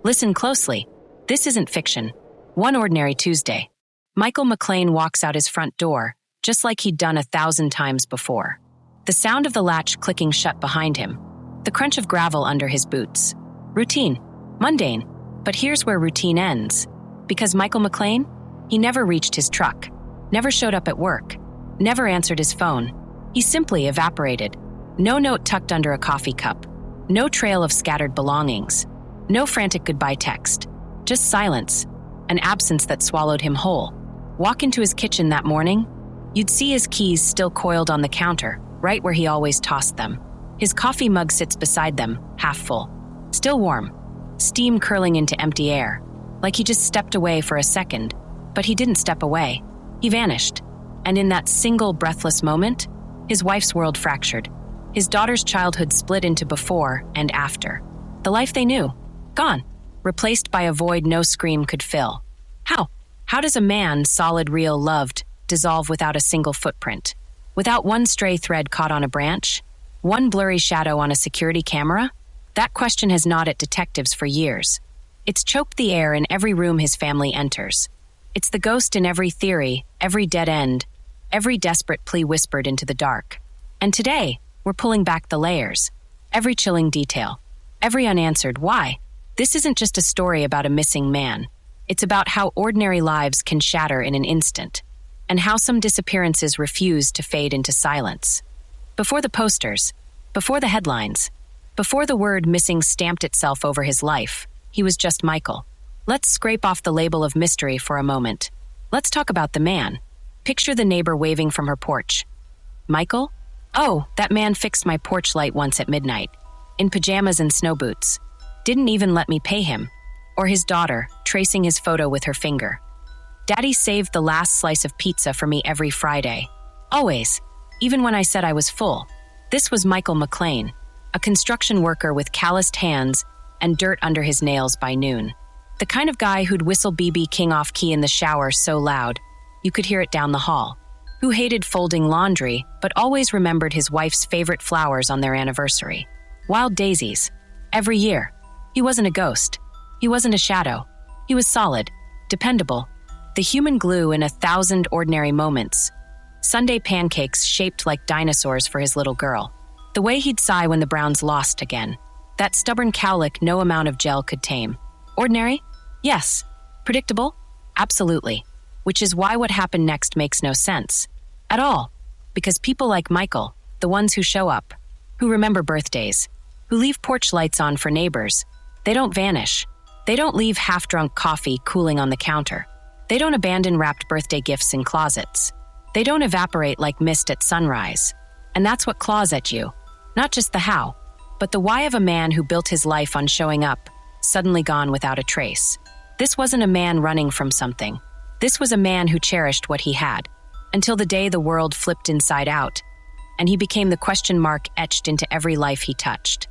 Listen closely. This isn't fiction. One ordinary Tuesday. Michael McClain walks out his front door, just like he'd done 1,000 times before. The sound of the latch clicking shut behind him. The crunch of gravel under his boots. Routine. Mundane. But here's where routine ends. Because Michael McClain? He never reached his truck. Never showed up at work. Never answered his phone. He simply evaporated. No note tucked under a coffee cup. No trail of scattered belongings. No frantic goodbye text. Just silence. An absence that swallowed him whole. Walk into his kitchen that morning, you'd see his keys still coiled on the counter, right where he always tossed them. His coffee mug sits beside them, half full. Still warm. Steam curling into empty air. Like he just stepped away for a second. But he didn't step away. He vanished. And in that single breathless moment, his wife's world fractured. His daughter's childhood split into before and after. The life they knew. Gone. Replaced by a void no scream could fill. How? How does a man, solid, real, loved, dissolve without a single footprint? Without one stray thread caught on a branch? One blurry shadow on a security camera? That question has gnawed at detectives for years. It's choked the air in every room his family enters. It's the ghost in every theory, every dead end, every desperate plea whispered into the dark. And today, we're pulling back the layers. Every chilling detail. Every unanswered why. This isn't just a story about a missing man. It's about how ordinary lives can shatter in an instant, and how some disappearances refuse to fade into silence. Before the posters, before the headlines, before the word missing stamped itself over his life, he was just Michael. Let's scrape off the label of mystery for a moment. Let's talk about the man. Picture the neighbor waving from her porch. Michael? Oh, that man fixed my porch light once at midnight. In pajamas and snow boots. Didn't even let me pay him. Or his daughter, tracing his photo with her finger. Daddy saved the last slice of pizza for me every Friday. Always. Even when I said I was full. This was Michael McClain, a construction worker with calloused hands and dirt under his nails by noon. The kind of guy who'd whistle B.B. King off key in the shower so loud, you could hear it down the hall. Who hated folding laundry, but always remembered his wife's favorite flowers on their anniversary. Wild daisies. Every year. He wasn't a ghost. He wasn't a shadow. He was solid, dependable, the human glue in 1,000 ordinary moments. Sunday pancakes shaped like dinosaurs for his little girl. The way he'd sigh when the Browns lost again. That stubborn cowlick no amount of gel could tame. Ordinary? Yes. Predictable? Absolutely. Which is why what happened next makes no sense. At all. Because people like Michael, the ones who show up, who remember birthdays, who leave porch lights on for neighbors, they don't vanish. They don't leave half-drunk coffee cooling on the counter. They don't abandon wrapped birthday gifts in closets. They don't evaporate like mist at sunrise. And that's what claws at you. Not just the how, but the why of a man who built his life on showing up, suddenly gone without a trace. This wasn't a man running from something. This was a man who cherished what he had, until the day the world flipped inside out, and he became the question mark etched into every life he touched.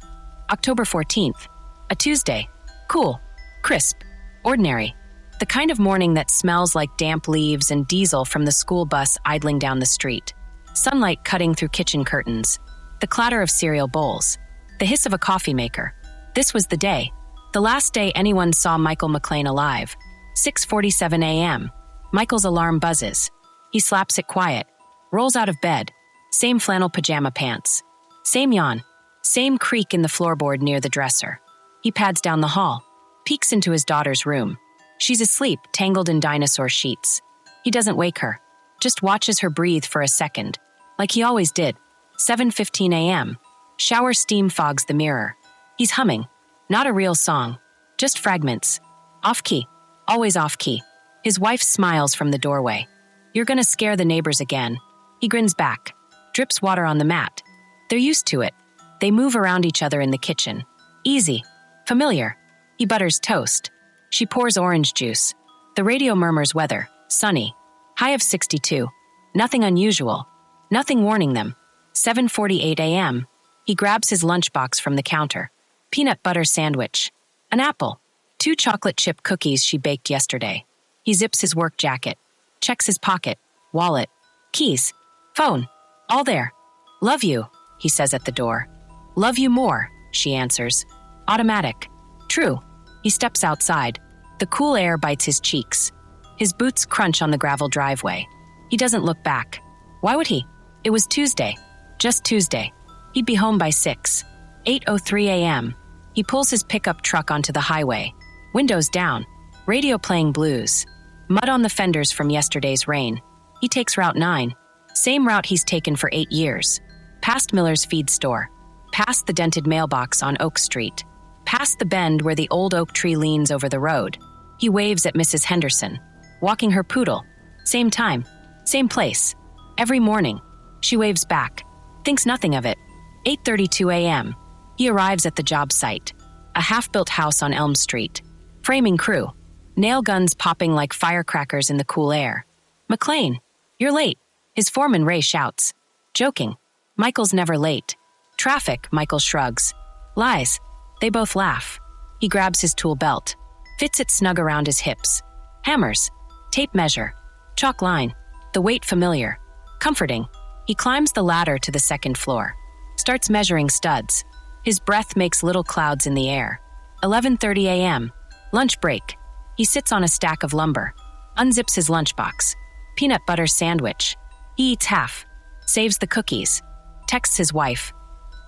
October 14th. A Tuesday. Cool. Crisp. Ordinary. The kind of morning that smells like damp leaves and diesel from the school bus idling down the street. Sunlight cutting through kitchen curtains. The clatter of cereal bowls. The hiss of a coffee maker. This was the day. The last day anyone saw Michael McClain alive. 6:47 a.m. Michael's alarm buzzes. He slaps it quiet. Rolls out of bed. Same flannel pajama pants. Same yawn. Same creak in the floorboard near the dresser. He pads down the hall. Peeks into his daughter's room. She's asleep, tangled in dinosaur sheets. He doesn't wake her. Just watches her breathe for a second. Like he always did. 7:15 a.m. Shower steam fogs the mirror. He's humming. Not a real song. Just fragments. Off-key. Always off-key. His wife smiles from the doorway. You're gonna scare the neighbors again. He grins back. Drips water on the mat. They're used to it. They move around each other in the kitchen. Easy. Familiar. He butters toast. She pours orange juice. The radio murmurs weather. Sunny. High of 62. Nothing unusual. Nothing warning them. 7:48 a.m. He grabs his lunchbox from the counter. Peanut butter sandwich. An apple. 2 chocolate chip cookies she baked yesterday. He zips his work jacket. Checks his pocket. Wallet. Keys. Phone. All there. Love you, he says at the door. Love you more, she answers. Automatic. True. He steps outside. The cool air bites his cheeks. His boots crunch on the gravel driveway. He doesn't look back. Why would he? It was Tuesday. Just Tuesday. He'd be home by 6. 8:03 a.m. He pulls his pickup truck onto the highway. Windows down. Radio playing blues. Mud on the fenders from yesterday's rain. He takes Route 9. Same route he's taken for 8 years. Past Miller's feed store. Past the dented mailbox on Oak Street. Past the bend where the old oak tree leans over the road. He waves at Mrs. Henderson, walking her poodle. Same time. Same place. Every morning. She waves back. Thinks nothing of it. 8:32 a.m. He arrives at the job site. A half-built house on Elm Street. Framing crew. Nail guns popping like firecrackers in the cool air. McClain, you're late, his foreman Ray shouts. Joking. Michael's never late. Traffic, Michael shrugs. Lies. They both laugh. He grabs his tool belt. Fits it snug around his hips. Hammers. Tape measure. Chalk line. The weight familiar. Comforting. He climbs the ladder to the second floor. Starts measuring studs. His breath makes little clouds in the air. 11:30 a.m. Lunch break. He sits on a stack of lumber. Unzips his lunchbox. Peanut butter sandwich. He eats half. Saves the cookies. Texts his wife.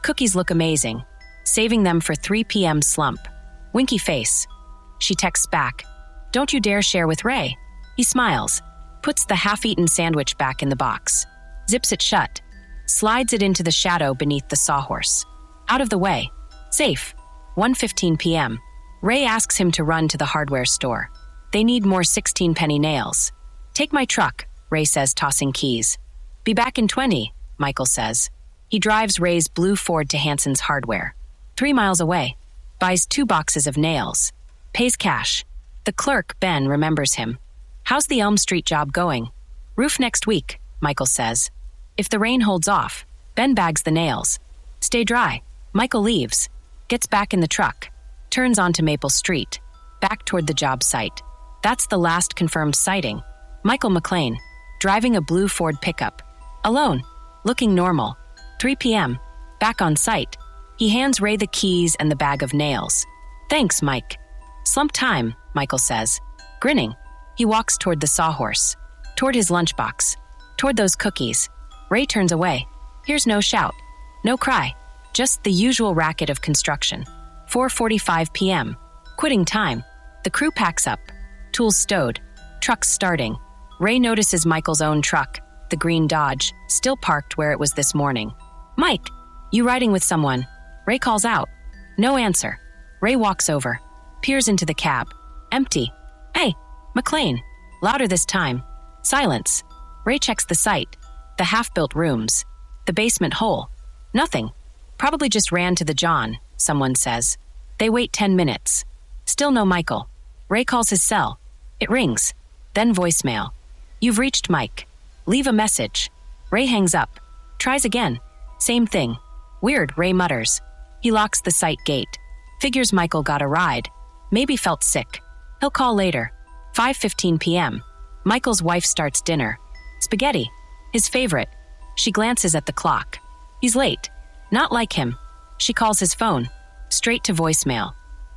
Cookies look amazing. Saving them for 3 p.m. slump. Winky face. She texts back. Don't you dare share with Ray. He smiles. Puts the half-eaten sandwich back in the box. Zips it shut. Slides it into the shadow beneath the sawhorse. Out of the way. Safe. 1:15 p.m. Ray asks him to run to the hardware store. They need more 16-penny nails. Take my truck, Ray says, tossing keys. Be back in 20, Michael says. He drives Ray's blue Ford to Hanson's Hardware. 3 miles away. Buys 2 boxes of nails. Pays cash. The clerk, Ben, remembers him. How's the Elm Street job going? Roof next week, Michael says. If the rain holds off, Ben bags the nails. Stay dry. Michael leaves. Gets back in the truck. Turns onto Maple Street. Back toward the job site. That's the last confirmed sighting. Michael McClain. Driving a blue Ford pickup. Alone. Looking normal. 3 p.m. Back on site. He hands Ray the keys and the bag of nails. Thanks, Mike. Slump time, Michael says. Grinning. He walks toward the sawhorse. Toward his lunchbox. Toward those cookies. Ray turns away. Here's no shout. No cry. Just the usual racket of construction. 4:45 p.m. Quitting time. The crew packs up. Tools stowed. Trucks starting. Ray notices Michael's own truck, the green Dodge, still parked where it was this morning. Mike, you riding with someone? Ray calls out. No answer. Ray walks over. Peers into the cab. Empty. Hey, McClain. Louder this time. Silence. Ray checks the site. The half-built rooms. The basement hole. Nothing. Probably just ran to the John, someone says. They wait 10 minutes. Still no Michael. Ray calls his cell. It rings. Then voicemail. You've reached Mike. Leave a message. Ray hangs up. Tries again. Same thing. Weird, Ray mutters. He locks the site gate. Figures Michael got a ride. Maybe felt sick. He'll call later. 5:15 p.m. Michael's wife starts dinner. Spaghetti. His favorite. She glances at the clock. He's late. Not like him. She calls his phone. Straight to voicemail.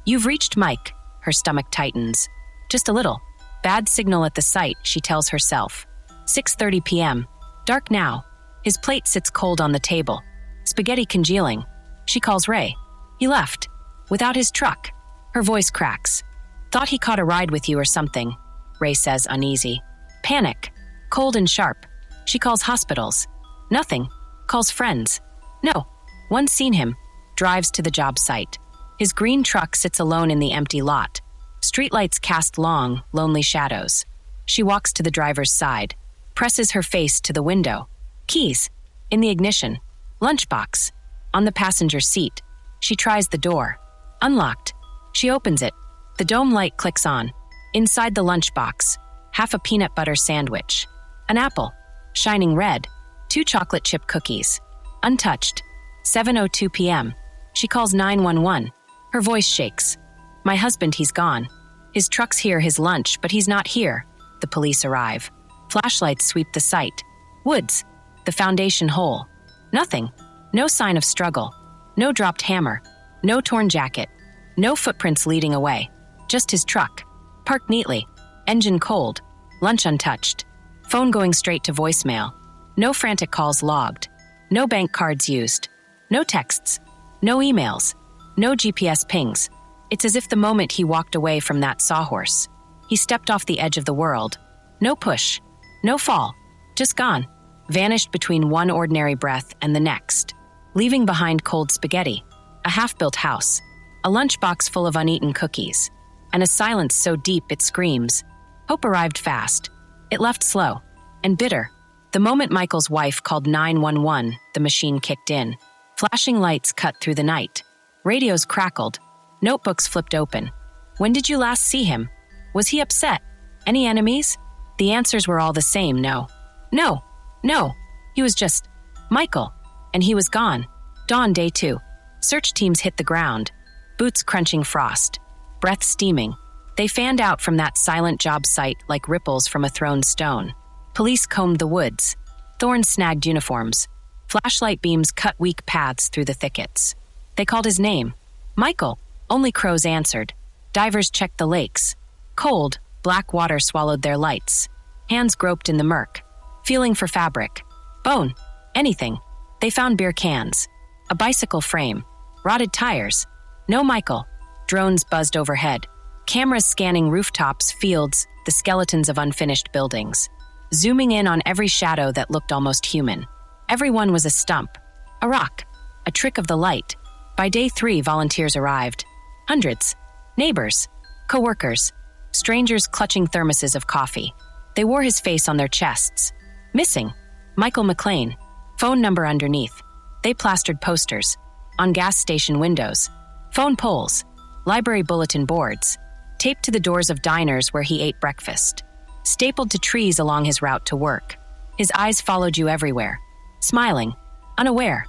You've reached Mike. Her stomach tightens. Just a little. Bad signal at the site, she tells herself. 6:30 p.m. Dark now. His plate sits cold on the table. Spaghetti congealing. She calls Ray. He left. Without his truck. Her voice cracks. Thought he caught a ride with you or something, Ray says, uneasy. Panic. Cold and sharp. She calls hospitals. Nothing. Calls friends. No. One's seen him. Drives to the job site. His green truck sits alone in the empty lot. Streetlights cast long, lonely shadows. She walks to the driver's side. Presses her face to the window. Keys. In the ignition. Lunchbox. On the passenger seat. She tries the door. Unlocked. She opens it. The dome light clicks on. Inside the lunchbox. Half a peanut butter sandwich. An apple. Shining red. 2 chocolate chip cookies. Untouched. 7:02 p.m. She calls 911. Her voice shakes. My husband, he's gone. His truck's here, his lunch, but he's not here. The police arrive. Flashlights sweep the site. Woods. The foundation hole. Nothing. No sign of struggle. No dropped hammer. No torn jacket. No footprints leading away. Just his truck. Parked neatly. Engine cold. Lunch untouched. Phone going straight to voicemail. No frantic calls logged. No bank cards used. No texts. No emails. No GPS pings. It's as if the moment he walked away from that sawhorse, he stepped off the edge of the world. No push. No fall. Just gone. Vanished between one ordinary breath and the next, leaving behind cold spaghetti, a half-built house, a lunchbox full of uneaten cookies, and a silence so deep it screams. Hope arrived fast. It left slow and bitter. The moment Michael's wife called 911, the machine kicked in. Flashing lights cut through the night. Radios crackled. Notebooks flipped open. When did you last see him? Was he upset? Any enemies? The answers were all the same, no. No. No. He was just Michael. And he was gone. Dawn, day 2. Search teams hit the ground. Boots crunching frost. Breath steaming. They fanned out from that silent job site like ripples from a thrown stone. Police combed the woods. Thorns snagged uniforms. Flashlight beams cut weak paths through the thickets. They called his name. Michael. Only crows answered. Divers checked the lakes. Cold, black water swallowed their lights. Hands groped in the murk, feeling for fabric. Bone. Anything. They found beer cans. A bicycle frame. Rotted tires. No Michael. Drones buzzed overhead. Cameras scanning rooftops, fields, the skeletons of unfinished buildings. Zooming in on every shadow that looked almost human. Everyone was a stump. A rock. A trick of the light. By day 3, volunteers arrived. Hundreds. Neighbors. Co-workers. Strangers clutching thermoses of coffee. They wore his face on their chests. Missing. Michael McClain. Phone number underneath. They plastered posters. On gas station windows. Phone poles. Library bulletin boards. Taped to the doors of diners where he ate breakfast. Stapled to trees along his route to work. His eyes followed you everywhere. Smiling. Unaware.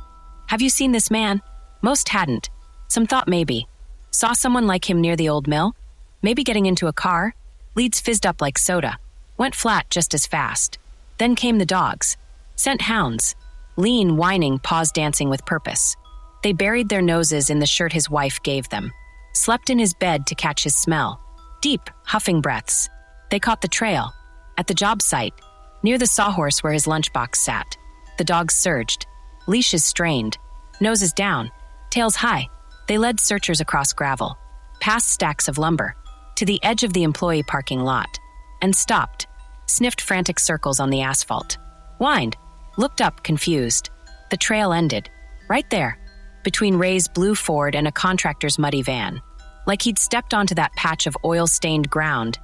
Have you seen this man? Most hadn't. Some thought maybe. Saw someone like him near the old mill? Maybe getting into a car? Leads fizzed up like soda. Went flat just as fast. Then came the dogs. Scent hounds. Lean, whining, paws dancing with purpose. They buried their noses in the shirt his wife gave them. Slept in his bed to catch his smell. Deep, huffing breaths. They caught the trail. At the job site. Near the sawhorse where his lunchbox sat. The dogs surged. Leashes strained. Noses down. Tails high. They led searchers across gravel. Past stacks of lumber. To the edge of the employee parking lot. And stopped. Sniffed frantic circles on the asphalt. Whined. Looked up, confused. The trail ended. Right there. Between Ray's blue Ford and a contractor's muddy van. Like he'd stepped onto that patch of oil-stained ground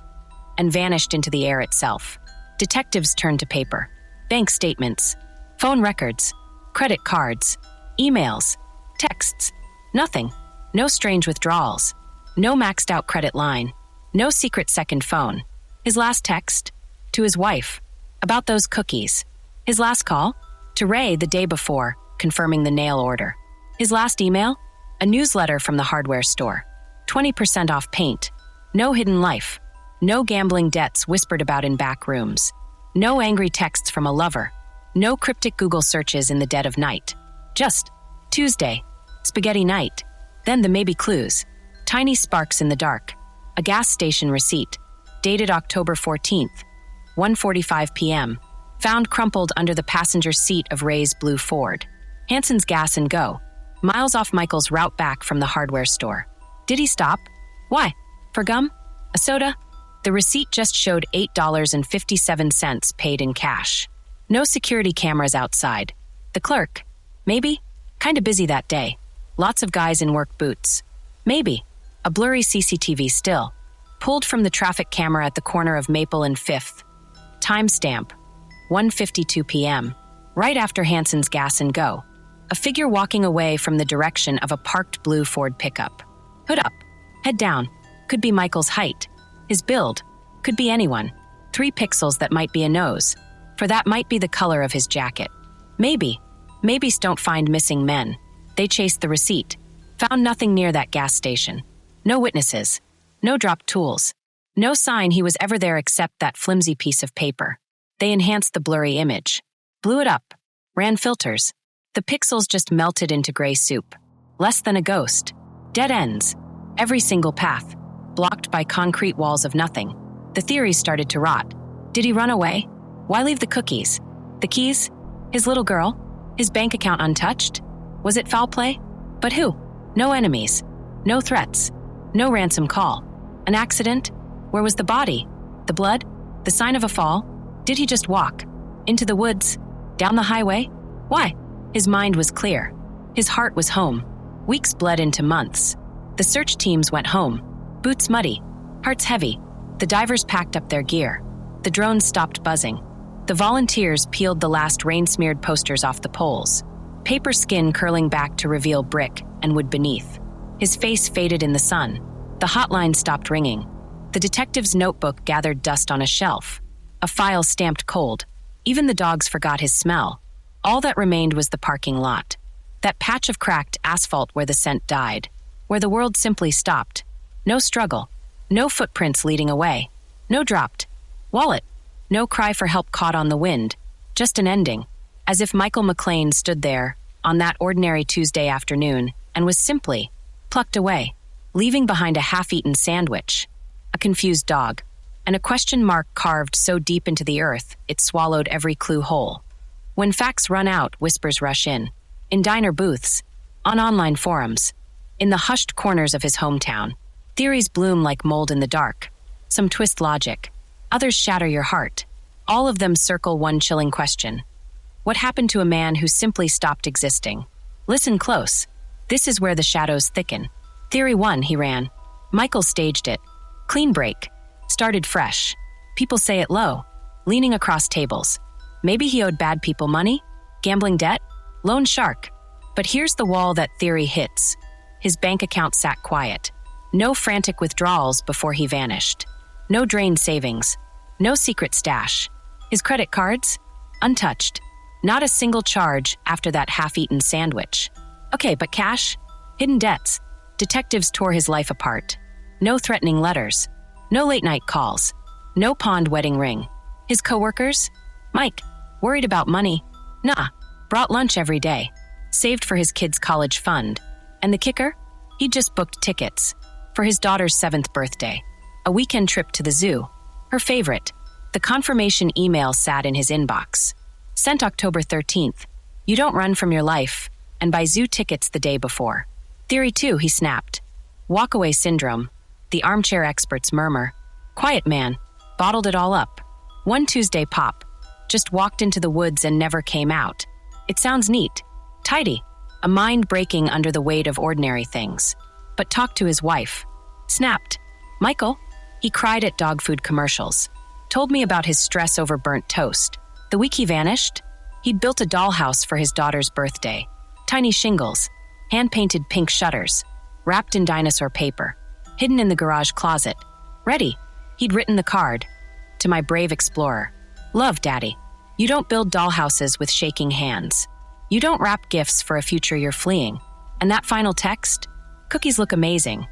and vanished into the air itself. Detectives turned to paper. Bank statements. Phone records. Credit cards. Emails. Texts. Nothing. No strange withdrawals. No maxed-out credit line. No secret second phone. His last text? To his wife. About those cookies. His last call? To Ray the day before, confirming the nail order. His last email? A newsletter from the hardware store. 20% off paint. No hidden life. No gambling debts whispered about in back rooms. No angry texts from a lover. No cryptic Google searches in the dead of night. Just Tuesday. Spaghetti night. Then the maybe clues. Tiny sparks in the dark. A gas station receipt. Dated October 14th. 1:45 p.m. Found crumpled under the passenger seat of Ray's blue Ford. Hanson's Gas and Go. Miles off Michael's route back from the hardware store. Did he stop? Why? For gum? A soda? The receipt just showed $8.57 paid in cash. No security cameras outside. The clerk? Maybe? Kinda busy that day. Lots of guys in work boots. Maybe. A blurry CCTV still. Pulled from the traffic camera at the corner of Maple and 5th. Timestamp. 1:52 p.m. Right after Hanson's Gas and Go. A figure walking away from the direction of a parked blue Ford pickup. Hood up. Head down. Could be Michael's height. His build. Could be anyone. 3 pixels that might be a nose. For that might be the color of his jacket. Maybe. Maybes don't find missing men. They chased the receipt. Found nothing near that gas station. No witnesses. No dropped tools. No sign he was ever there except that flimsy piece of paper. They enhanced the blurry image. Blew it up. Ran filters. The pixels just melted into gray soup. Less than a ghost. Dead ends. Every single path. Blocked by concrete walls of nothing. The theories started to rot. Did he run away? Why leave the cookies? The keys? His little girl? His bank account untouched? Was it foul play? But who? No enemies. No threats. No ransom call. An accident? Where was the body? The blood? The sign of a fall? Did he just walk? Into the woods? Down the highway? Why? His mind was clear. His heart was home. Weeks bled into months. The search teams went home. Boots muddy. Hearts heavy. The divers packed up their gear. The drones stopped buzzing. The volunteers peeled the last rain-smeared posters off the poles. Paper skin curling back to reveal brick and wood beneath. His face faded in the sun. The hotline stopped ringing. The detective's notebook gathered dust on a shelf. A file stamped cold. Even the dogs forgot his smell. All that remained was the parking lot. That patch of cracked asphalt where the scent died. Where the world simply stopped. No struggle. No footprints leading away. No dropped wallet. No cry for help caught on the wind. Just an ending. As if Michael McClain stood there on that ordinary Tuesday afternoon and was simply plucked away, leaving behind a half-eaten sandwich, a confused dog, and a question mark carved so deep into the earth it swallowed every clue whole. When facts run out, whispers rush in diner booths, on online forums, in the hushed corners of his hometown. Theories bloom like mold in the dark. Some twist logic. Others shatter your heart. All of them circle one chilling question. What happened to a man who simply stopped existing? Listen close. This is where the shadows thicken. Theory 1, he ran. Michael staged it. Clean break. Started fresh. People say it low. Leaning across tables. Maybe he owed bad people money? Gambling debt? Loan shark. But here's the wall that theory hits. His bank account sat quiet. No frantic withdrawals before he vanished. No drained savings. No secret stash. His credit cards? Untouched. Not a single charge after that half-eaten sandwich. Okay, but cash? Hidden debts. Detectives tore his life apart. No threatening letters. No late-night calls. No pawned wedding ring. His coworkers? Mike, worried about money? Nah, brought lunch every day. Saved for his kid's college fund. And the kicker? He'd just booked tickets. For his daughter's 7th birthday. A weekend trip to the zoo. Her favorite. The confirmation email sat in his inbox. Sent October 13th. You don't run from your life, and buy zoo tickets the day before. Theory 2, he snapped. Walkaway syndrome. The armchair experts murmur. Quiet man. Bottled it all up. One Tuesday pop. Just walked into the woods and never came out. It sounds neat. Tidy. A mind breaking under the weight of ordinary things. But talked to his wife. Snapped. Michael? He cried at dog food commercials. Told me about his stress over burnt toast. The week he vanished, he'd built a dollhouse for his daughter's birthday. Tiny shingles, hand-painted pink shutters, wrapped in dinosaur paper, hidden in the garage closet. Ready. He'd written the card. To my brave explorer. Love, Daddy. You don't build dollhouses with shaking hands. You don't wrap gifts for a future you're fleeing. And that final text? Cookies look amazing.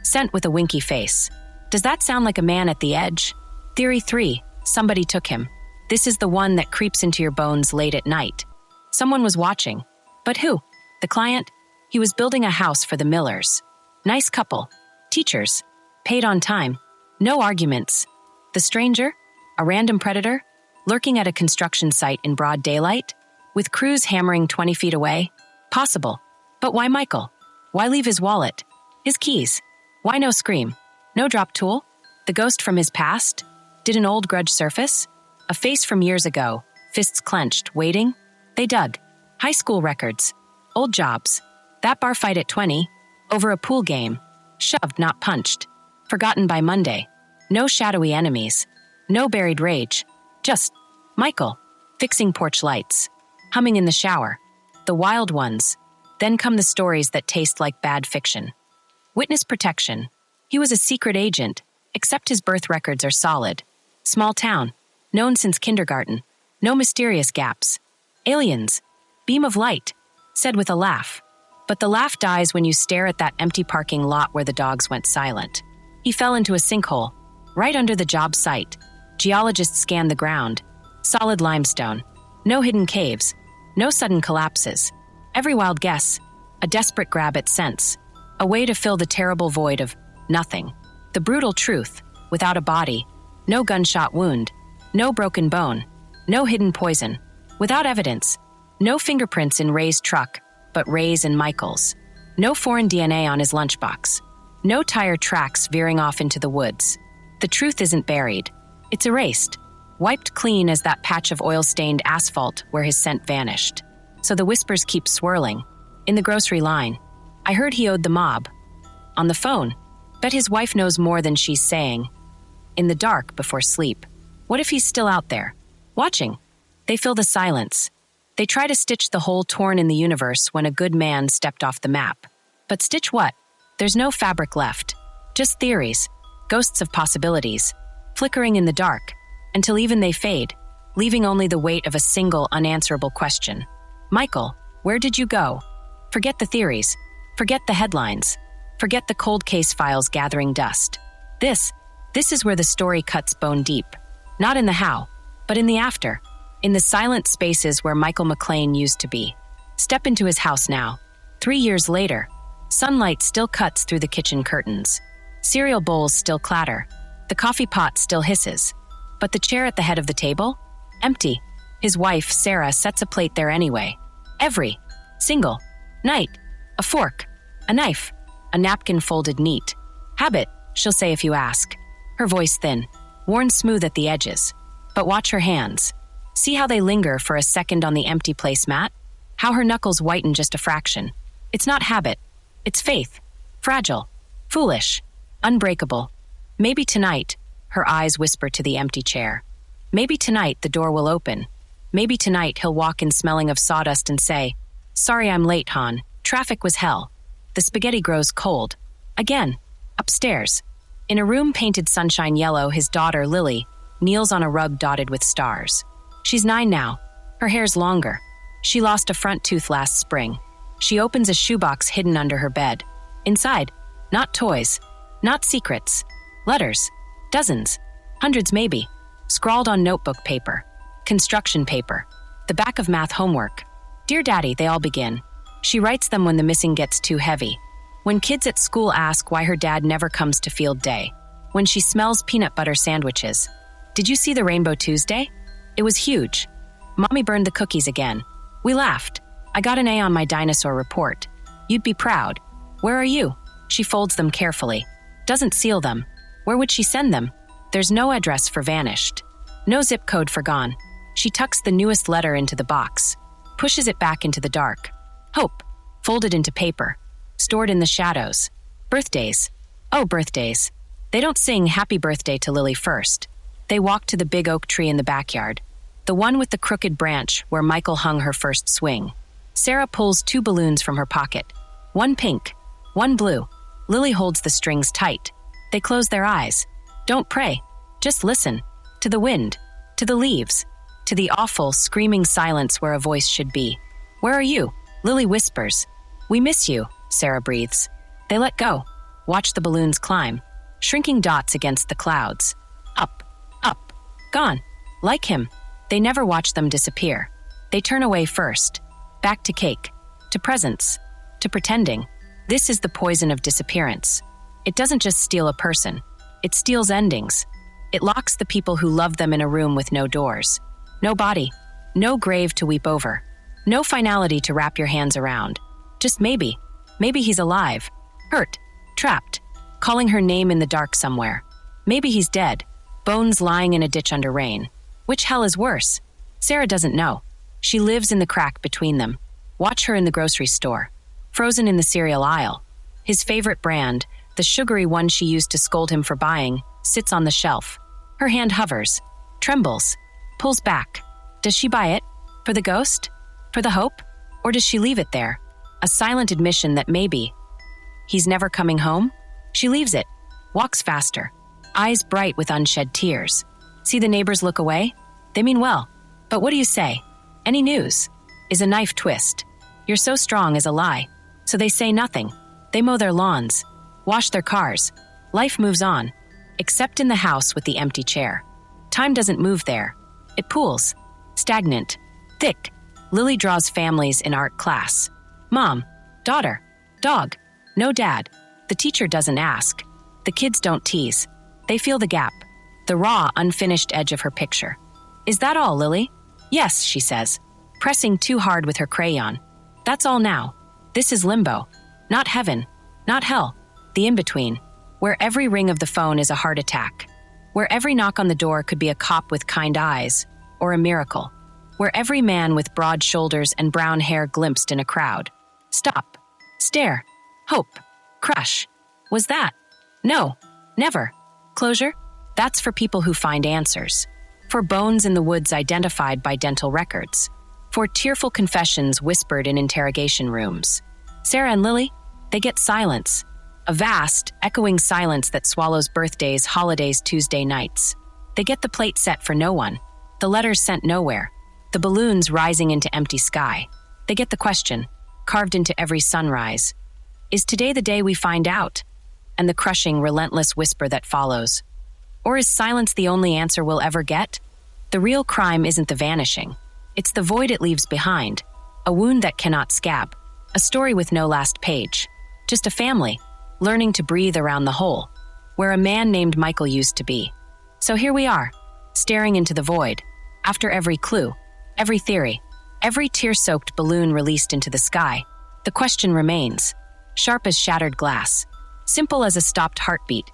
Sent with a winky face. Does that sound like a man at the edge? Theory 3. Somebody took him. This is the one that creeps into your bones late at night. Someone was watching. But who? The client? He was building a house for the Millers. Nice couple. Teachers. Paid on time. No arguments. The stranger? A random predator? Lurking at a construction site in broad daylight? With crews hammering 20 feet away? Possible. But why Michael? Why leave his wallet? His keys? Why no scream? No drop tool? The ghost from his past? Did an old grudge surface? A face from years ago, fists clenched, waiting? They dug. High school records. Old jobs. That bar fight at 20. Over a pool game. Shoved, not punched. Forgotten by Monday. No shadowy enemies. No buried rage. Just Michael. Fixing porch lights. Humming in the shower. The wild ones. Then come the stories that taste like bad fiction. Witness protection. He was a secret agent, except his birth records are solid. Small town. Known since kindergarten. No mysterious gaps. Aliens. Beam of light. Said with a laugh. But the laugh dies when you stare at that empty parking lot where the dogs went silent. He fell into a sinkhole. Right under the job site. Geologists scanned the ground. Solid limestone. No hidden caves. No sudden collapses. Every wild guess, a desperate grab at sense, a way to fill the terrible void of nothing. The brutal truth, without a body, no gunshot wound, no broken bone, no hidden poison, without evidence, no fingerprints in Ray's truck, but Ray's and Michael's. No foreign DNA on his lunchbox. No tire tracks veering off into the woods. The truth isn't buried. It's erased, wiped clean as that patch of oil-stained asphalt where his scent vanished. So the whispers keep swirling. In the grocery line, I heard he owed the mob. On the phone, bet his wife knows more than she's saying. In the dark before sleep, what if he's still out there, watching? They fill the silence. They try to stitch the hole torn in the universe when a good man stepped off the map. But stitch what? There's no fabric left. Just theories, ghosts of possibilities, flickering in the dark, until even they fade, leaving only the weight of a single unanswerable question. Michael, where did you go? Forget the theories. Forget the headlines. Forget the cold case files gathering dust. This is where the story cuts bone deep. Not in the how, but in the after. In the silent spaces where Michael McClain used to be. Step into his house now. 3 years later, sunlight still cuts through the kitchen curtains. Cereal bowls still clatter. The coffee pot still hisses. But the chair at the head of the table? Empty. His wife, Sarah, sets a plate there anyway. Every single night. A fork, a knife, a napkin folded neat. Habit, she'll say if you ask. Her voice thin, worn smooth at the edges. But watch her hands. See how they linger for a second on the empty placemat? How her knuckles whiten just a fraction. It's not habit. It's faith. Fragile. Foolish. Unbreakable. Maybe tonight, her eyes whisper to the empty chair. Maybe tonight the door will open. Maybe tonight he'll walk in smelling of sawdust and say, "Sorry I'm late, hon. Traffic was hell." The spaghetti grows cold. Again. Upstairs. In a room painted sunshine yellow, his daughter, Lily, kneels on a rug dotted with stars. She's 9 now. Her hair's longer. She lost a front tooth last spring. She opens a shoebox hidden under her bed. Inside, not toys, not secrets. Letters. Dozens. Hundreds maybe. Scrawled on notebook paper. Construction paper. The back of math homework. Dear Daddy, they all begin. She writes them when the missing gets too heavy. When kids at school ask why her dad never comes to field day. When she smells peanut butter sandwiches. Did you see the Rainbow Tuesday? It was huge. Mommy burned the cookies again. We laughed. I got an A on my dinosaur report. You'd be proud. Where are you? She folds them carefully. Doesn't seal them. Where would she send them? There's no address for vanished. No zip code for gone. She tucks the newest letter into the box. Pushes it back into the dark. Hope. Folded into paper. Stored in the shadows. Birthdays. Oh, birthdays. They don't sing happy birthday to Lily first. They walk to the big oak tree in the backyard. The one with the crooked branch where Michael hung her first swing. Sarah pulls 2 balloons from her pocket. One pink, one blue. Lily holds the strings tight. They close their eyes. Don't pray. Just listen. To the wind. To the leaves. To the awful, screaming silence where a voice should be. Where are you? Lily whispers. We miss you, Sarah breathes. They let go. Watch the balloons climb. Shrinking dots against the clouds. Up. Up. Gone. Like him. They never watch them disappear. They turn away first. Back to cake. To presents. To pretending. This is the poison of disappearance. It doesn't just steal a person. It steals endings. It locks the people who love them in a room with no doors. No body. No grave to weep over. No finality to wrap your hands around. Just maybe. Maybe he's alive. Hurt. Trapped. Calling her name in the dark somewhere. Maybe he's dead. Bones lying in a ditch under rain. Which hell is worse? Sarah doesn't know. She lives in the crack between them. Watch her in the grocery store. Frozen in the cereal aisle. His favorite brand, the sugary one she used to scold him for buying, sits on the shelf. Her hand hovers. Trembles. Pulls back. Does she buy it? For the ghost? For the hope? Or does she leave it there? A silent admission that maybe he's never coming home? She leaves it. Walks faster. Eyes bright with unshed tears. See the neighbors look away? They mean well. But what do you say? Any news? Is a knife twist. You're so strong as a lie. So they say nothing. They mow their lawns. Wash their cars. Life moves on. Except in the house with the empty chair. Time doesn't move there. It pools. Stagnant. Thick. Lily draws families in art class. Mom, daughter, dog, no dad. The teacher doesn't ask. The kids don't tease. They feel the gap, the raw, unfinished edge of her picture. Is that all, Lily? Yes, she says, pressing too hard with her crayon. That's all now. This is limbo. Not heaven, not hell, the in-between, where every ring of the phone is a heart attack, where every knock on the door could be a cop with kind eyes, or a miracle, where every man with broad shoulders and brown hair glimpsed in a crowd. Stop. Stare. Hope. Crush. Was that? No. Never. Closure? That's for people who find answers. For bones in the woods identified by dental records. For tearful confessions whispered in interrogation rooms. Sarah and Lily, they get silence. A vast, echoing silence that swallows birthdays, holidays, Tuesday nights. They get the plate set for no one. The letters sent nowhere. The balloons rising into empty sky. They get the question, carved into every sunrise. Is today the day we find out? And the crushing, relentless whisper that follows. Or is silence the only answer we'll ever get? The real crime isn't the vanishing. It's the void it leaves behind. A wound that cannot scab. A story with no last page. Just a family, learning to breathe around the hole, where a man named Michael used to be. So here we are, staring into the void, after every clue, every theory, every tear-soaked balloon released into the sky. The question remains, sharp as shattered glass, simple as a stopped heartbeat.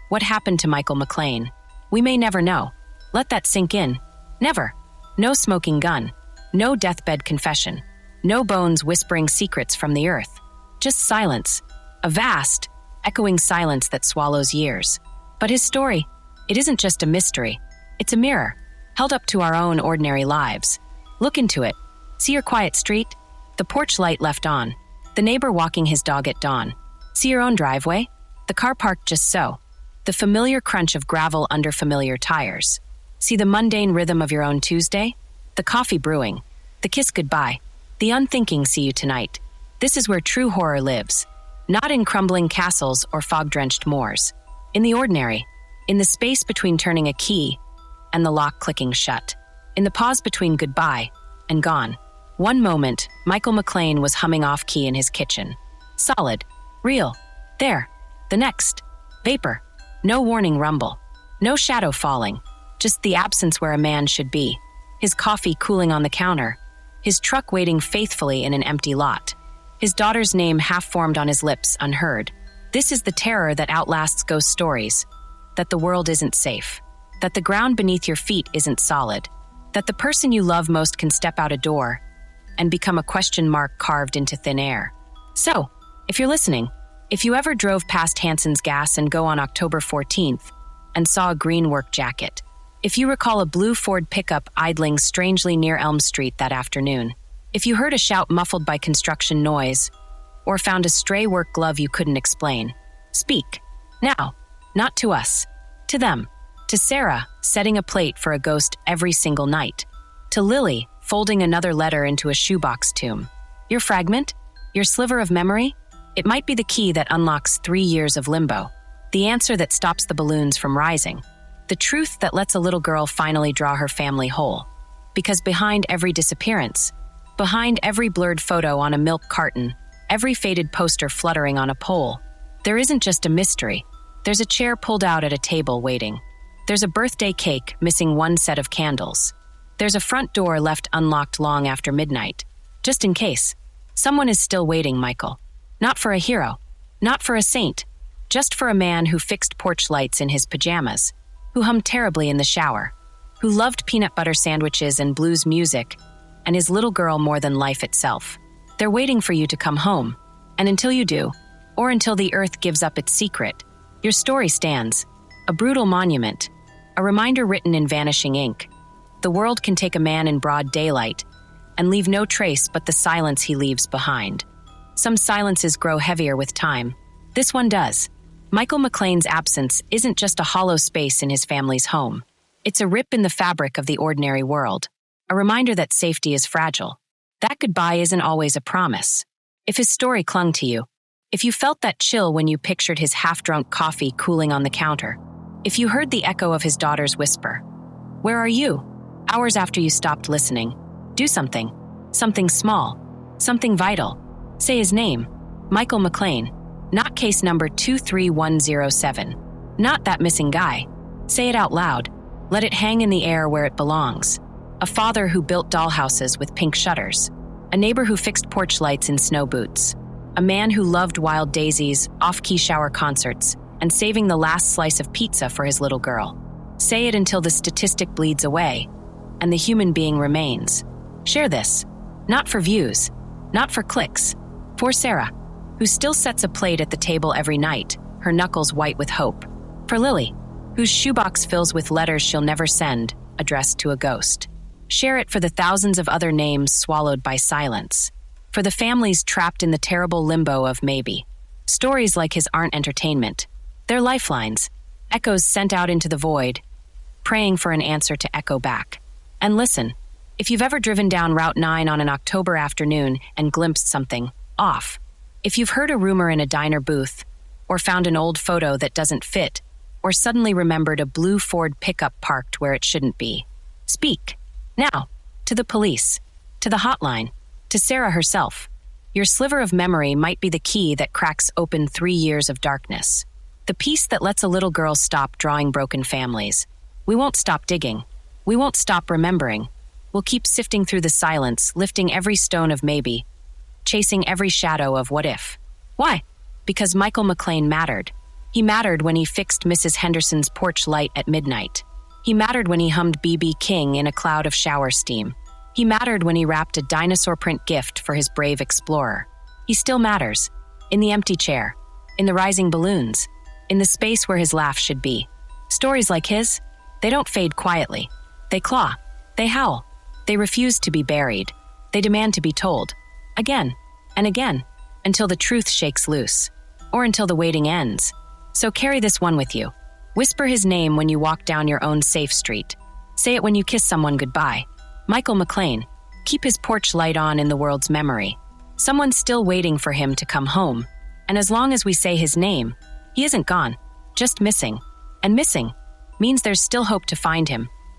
What happened to Michael McClain? We may never know. Let that sink in. Never. No smoking gun. No deathbed confession. No bones whispering secrets from the earth. Just silence. A vast, echoing silence that swallows years. But his story, it isn't just a mystery. It's a mirror, held up to our own ordinary lives. Look into it. See your quiet street? The porch light left on. The neighbor walking his dog at dawn. See your own driveway? The car parked just so. The familiar crunch of gravel under familiar tires. See the mundane rhythm of your own Tuesday? The coffee brewing. The kiss goodbye. The unthinking see you tonight. This is where true horror lives. Not in crumbling castles or fog-drenched moors. In the ordinary. In the space between turning a key and the lock clicking shut. In the pause between goodbye and gone. One moment, Michael McClain was humming off-key in his kitchen. Solid. Real. There. The next. Vapor. No warning rumble. No shadow falling. Just the absence where a man should be. His coffee cooling on the counter. His truck waiting faithfully in an empty lot. His daughter's name half-formed on his lips, unheard. This is the terror that outlasts ghost stories. That the world isn't safe. That the ground beneath your feet isn't solid. That the person you love most can step out a door and become a question mark carved into thin air. So, if you're listening, if you ever drove past Hanson's Gas and Go on October 14th and saw a green work jacket, if you recall a blue Ford pickup idling strangely near Elm Street that afternoon, if you heard a shout muffled by construction noise, or found a stray work glove you couldn't explain, speak. Now, not to us, to them, to Sarah, setting a plate for a ghost every single night, to Lily, folding another letter into a shoebox tomb. Your fragment? Your sliver of memory? It might be the key that unlocks 3 years of limbo, the answer that stops the balloons from rising, the truth that lets a little girl finally draw her family whole. Because behind every disappearance, behind every blurred photo on a milk carton, every faded poster fluttering on a pole, there isn't just a mystery. There's a chair pulled out at a table waiting. There's a birthday cake missing one set of candles. There's a front door left unlocked long after midnight. Just in case. Someone is still waiting, Michael. Not for a hero. Not for a saint. Just for a man who fixed porch lights in his pajamas. Who hummed terribly in the shower. Who loved peanut butter sandwiches and blues music. And his little girl more than life itself. They're waiting for you to come home. And until you do, or until the earth gives up its secret, your story stands. A brutal monument. A reminder written in vanishing ink. The world can take a man in broad daylight and leave no trace but the silence he leaves behind. Some silences grow heavier with time. This one does. Michael McClain's absence isn't just a hollow space in his family's home. It's a rip in the fabric of the ordinary world. A reminder that safety is fragile. That goodbye isn't always a promise. If his story clung to you, if you felt that chill when you pictured his half-drunk coffee cooling on the counter, if you heard the echo of his daughter's whisper, where are you? Hours after you stopped listening, do something. Something small. Something vital. Say his name. Michael McClain. Not case number 23107. Not that missing guy. Say it out loud. Let it hang in the air where it belongs. A father who built dollhouses with pink shutters. A neighbor who fixed porch lights in snow boots. A man who loved wild daisies, off-key shower concerts, and saving the last slice of pizza for his little girl. Say it until the statistic bleeds away, and the human being remains. Share this. Not for views, not for clicks. For Sarah, who still sets a plate at the table every night, her knuckles white with hope. For Lily, whose shoebox fills with letters she'll never send, addressed to a ghost. Share it for the thousands of other names swallowed by silence. For the families trapped in the terrible limbo of maybe. Stories like his aren't entertainment. They're lifelines, echoes sent out into the void, praying for an answer to echo back. And listen, if you've ever driven down Route 9 on an October afternoon and glimpsed something off, if you've heard a rumor in a diner booth, or found an old photo that doesn't fit, or suddenly remembered a blue Ford pickup parked where it shouldn't be, speak. Now, to the police, to the hotline, to Sarah herself. Your sliver of memory might be the key that cracks open 3 years of darkness. The piece that lets a little girl stop drawing broken families. We won't stop digging. We won't stop remembering. We'll keep sifting through the silence, lifting every stone of maybe, chasing every shadow of what if. Why? Because Michael McClain mattered. He mattered when he fixed Mrs. Henderson's porch light at midnight. He mattered when he hummed B.B. King in a cloud of shower steam. He mattered when he wrapped a dinosaur print gift for his brave explorer. He still matters. In the empty chair. In the rising balloons. In the space where his laugh should be. Stories like his, they don't fade quietly. They claw. They howl. They refuse to be buried. They demand to be told. Again and again. Until the truth shakes loose. Or until the waiting ends. So carry this one with you. Whisper his name when you walk down your own safe street. Say it when you kiss someone goodbye. Michael McClain. Keep his porch light on in the world's memory. Someone's still waiting for him to come home. And as long as we say his name, he isn't gone, just missing. And missing means there's still hope to find him.